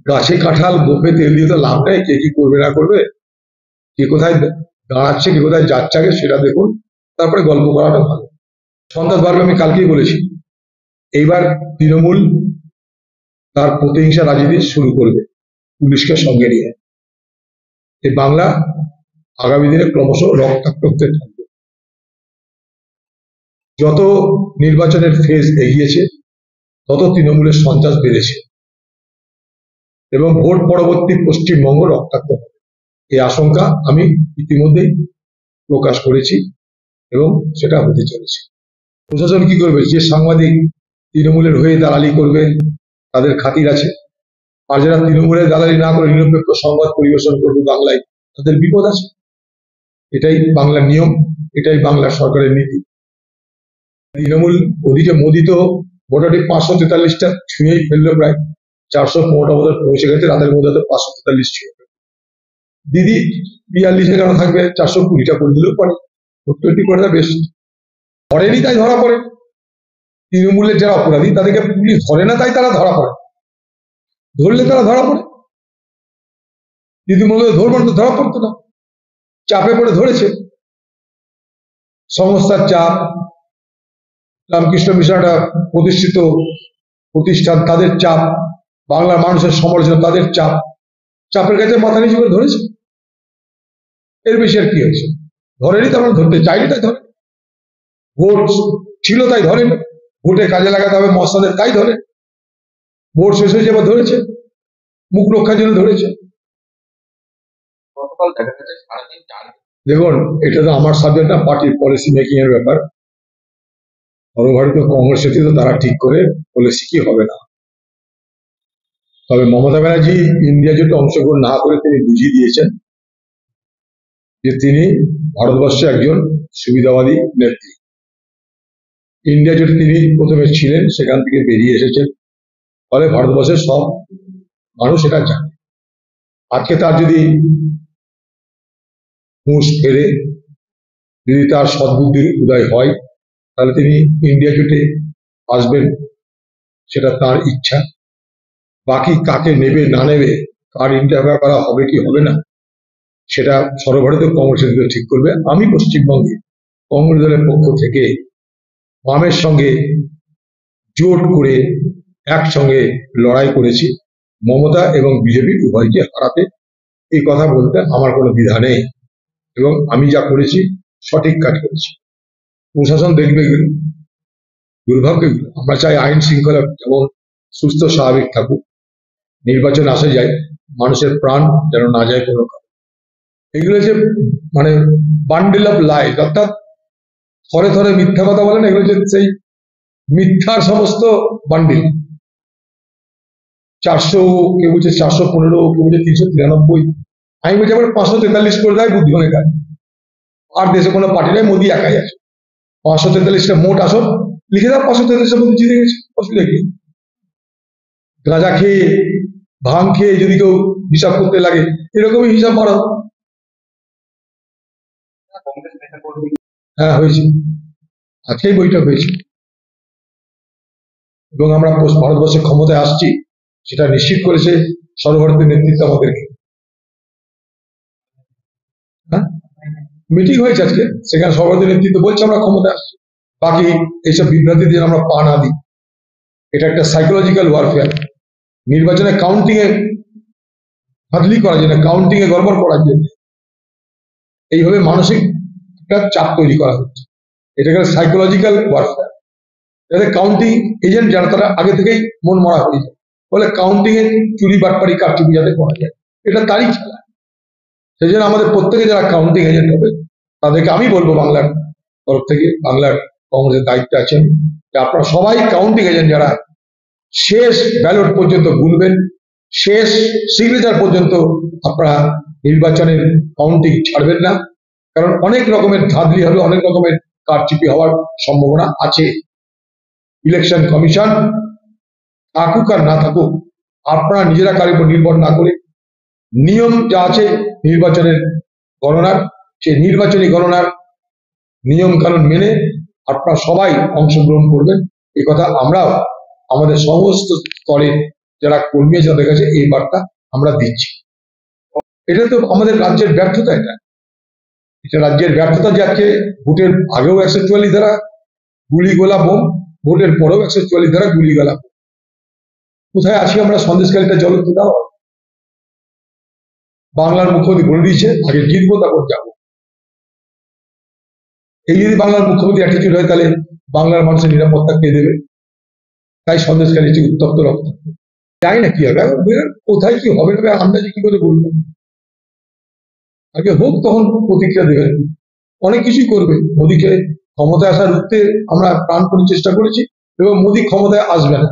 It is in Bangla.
গাছে কাঁঠাল গোপে তেল দিয়ে তো লাভ নেই, কে কি করবে না করবে, কে কোথায় দাঁড়াচ্ছে কে কোথায় যাচ্ছে আগে সেটা দেখুন, তারপরে গল্প করাটা ভালো। সন্ত্রাসবাদকে আমি কালকেই বলেছি, এইবার তৃণমূল তার প্রতিহিংসা রাজনীতি শুরু করবে পুলিশকে সঙ্গে নিয়ে। এই বাংলা আগামী দিনে ক্রমশ রক্তাক্ত হতে থাকবে। যত নির্বাচনের ফেজ এগিয়েছে তত তৃণমূলের সন্ত্রাস বেড়েছে এবং ভোট পরবর্তী পশ্চিমবঙ্গ রক্তাক্ত হবে, এই আশঙ্কা আমি ইতিমধ্যেই প্রকাশ করেছি এবং সেটা হতে চলেছে। প্রশাসন কি করবে? যে সাংবাদিক তৃণমূলের হয়ে দালালি করবে তাদের খাতির আছে, আর যারা তৃণমূলের দালালি না করে নিরপেক্ষ সংবাদ পরিবেশন করবে বাংলায়, তাদের বিপদ আছে। এটাই বাংলার নিয়ম, এটাই বাংলার সরকারের নীতি। তৃণমূল ওদিকে মোদি তো মোটামুটি 543টা ছুঁয়েই ফেললো, প্রায় 415টা বোধ পৌঁছে গেছে, রাতের মধ্যে তো 543 ছুঁয়ে। দিদি 42-এ কেন থাকবে? 420টা করে দিলেও পারে, 20 করে দেওয়া বেশ। ধরেনি তাই ধরা পড়ে। তৃণমূলের যারা অপরাধী তাদেরকে পুলিশ ধরে না তাই তারা ধরা পড়ে, ধরলে তারা ধরা পড়ে। তৃণমূলকে ধরবেন তো ধরা পড়তো না, চাপে পড়ে ধরেছে। সংস্থার চাপ, রামকৃষ্ণ মিশনটা প্রতিষ্ঠিত প্রতিষ্ঠান তাদের চাপ, বাংলার মানুষের সমালোচনা তাদের চাপ, চাপের কাছে মাথা নিচু করে ধরেছে। এর বেশি আর কি হয়েছে? ধরেনি, তার ধরতে চাইনি তাই ধরে। ভোট ছিল তাই ধরেনি, ভোটে কাজে লাগাতে হবে মস্তাদের তাই ধরে। ভোট শেষ হয়েছে এবার ধরেছে, মুখ রক্ষার জন্য ধরেছে। দেখুন, এটা তো আমার সাবজেক্ট না, পার্টির পলিসি মেকিং এর ব্যাপার। সর্বভারতীয় কংগ্রেস তো তারা ঠিক করে পলিসি কি হবে না। তবে মমতা ব্যানার্জি ইন্ডিয়া জোটে অংশগ্রহণ না করে তিনি বুঝিয়ে দিয়েছেন যে তিনি ভারতবর্ষে একজন সুবিধাবাদী নেত্রী। ইন্ডিয়া জোটে তিনি প্রথমে ছিলেন, সেখান থেকে বেরিয়ে এসেছেন, ফলে ভারতবর্ষের সব মানুষ এটা জানে। আজকে তার যদি হুঁশ ফেরে, যদি তার সদ্বুদ্ধির উদয় হয়, তাহলে তিনি ইন্ডিয়া জোটে আসবেন, সেটা তার ইচ্ছা। বাকি কাকে নেবে না নেবে, কার ইন্টারভিউ করা হবে কি হবে না, সেটা সর্বভারতীয় কংগ্রেস ঠিক করবে। আমি পশ্চিমবঙ্গে কংগ্রেস দলের পক্ষ থেকে বামের সঙ্গে জোট করে একসঙ্গে লড়াই করেছি, মমতা এবং বিজেপি উভয়কে হারাতে। এই কথা বলতে আমার কোনো দ্বিধা নেই এবং আমি যা করেছি সঠিক কাজ করেছি। প্রশাসন দেখবে দুর্ভাগ্যগুলো। আমরা চাই আইন শৃঙ্খলা যেমন সুস্থ স্বাভাবিক থাকুক, নির্বাচন আসে যায়, মানুষের প্রাণ যেন না যায় কোনো কারণে। এগুলো যে মানে বান্ডেল অফ লাইফ, অর্থাৎ থরে থরে মিথ্যা কথা বলেন, এগুলো যে সেই মিথ্যার সমস্ত বান্ডিল। 400, কেউ বলছে 415, কেউ বলছে 393, আমি বলছি আবার 543 করে দেয় বুদ্ধিমানের কাজ। আর দেশে কোনো পার্টি নেই, মোদি একাই আছে। 543টা মোট আসন লিখে দাও, 543টার মধ্যে জিতে গেছে, অসুবিধা কি? গাঁজা খেয়ে ভাঙ খেয়ে যদি কেউ হিসাব করতে লাগে, এরকমই হিসাব মারা। হ্যাঁ হয়েছে, আজকেই বৈঠক হয়েছে এবং আমরা ভারতবর্ষের ক্ষমতায় আসছি সেটা নিশ্চিত করেছে সর্বভারতীয় নেতৃত্ব আমাদেরকে। হ্যাঁ, মিটিং হয়েছে আজকে, সেখানে সর্বভারতীয় নেতৃত্ব বলছে আমরা ক্ষমতায় আসছি। বাকি এইসব বিভ্রান্তিতে যেন আমরা পা না দিই। এটা একটা সাইকোলজিক্যাল ওয়ারফেয়ার। নির্বাচনে কাউন্টিং এ হাতলি করার জন্য, কাউন্টিং এ গড়বড় করার জন্য এইভাবে মানসিক একটা চাপ তৈরি করা হচ্ছে। এটাকে সাইকোলজিক্যাল ওয়ারফেয়ার। যাতে কাউন্টিং এজেন্ট যারা, তারা আগে থেকেই মন মরা হয়ে যায়, ফলে কাউন্টিং এ চুরি বাটপারি কারচুপি যাতে করা যায়, এটা তারই খেলা। সেই জন্য আমাদের প্রত্যেকে যারা কাউন্টিং এজেন্ট হবে তাদেরকে আমি বলবো, বাংলার তরফ থেকে, বাংলার কংগ্রেসের দায়িত্বে আছেন, যে আপনারা সবাই কাউন্টিং এজেন্ট যারা, শেষ ব্যালট পর্যন্ত গুনবেন, শেষ সিগনেচার পর্যন্ত আপনারা নির্বাচনের কাউন্টিং ছাড়বেন না। কারণ অনেক রকমের ধাঁধলি হবে, অনেক রকমের কারচুপি হওয়ার সম্ভাবনা আছে। ইলেকশন কমিশন থাকুক আর না থাকুক, আপনারা নিজেরা কারোর উপর নির্ভর না করে নিয়ম যা আছে নির্বাচনের গণনার, সেই নির্বাচনী গণনার নিয়ম কানুন মেনে আপনারা সবাই অংশগ্রহণ করবেন। এই কথা আমরাও আমাদের সমস্ত স্তরে যারা কর্মী আছে তাদের কাছে এই বার্তা আমরা দিচ্ছি। এটা তো আমাদের রাজ্যের ব্যর্থতা, এটা রাজ্যের ব্যর্থতা যে আজকে ভোটের আগেও 144 ধারা গুলি গোলা বোম, ভোটের পরেও 144 ধারা গুলি গোলা বোম। কোথায় আছি আমরা? সন্দেশকালীটা জল তো দাও। বাংলার মুখ্যমন্ত্রী বলে দিয়েছে আগে জিতবো তারপর যাবো। এই যদি বাংলার মুখ্যমন্ত্রী অ্যাটিটিউড হয় তাহলে বাংলার মানুষের নিরাপত্তা কে দেবে? তাই সন্দেশকালী উত্তপ্ত রক্ত। জানি না কি হবে, কোথায় কি হবে না আন্দাজে কি করে বলবো। আগে হোক তখন প্রতিক্রিয়া দেবে। অনেক কিছুই করবে। মোদীকে ক্ষমতায় আসার রুখতে আমরা প্রাণপণ চেষ্টা করেছি এবং মোদী ক্ষমতায় আসবে না।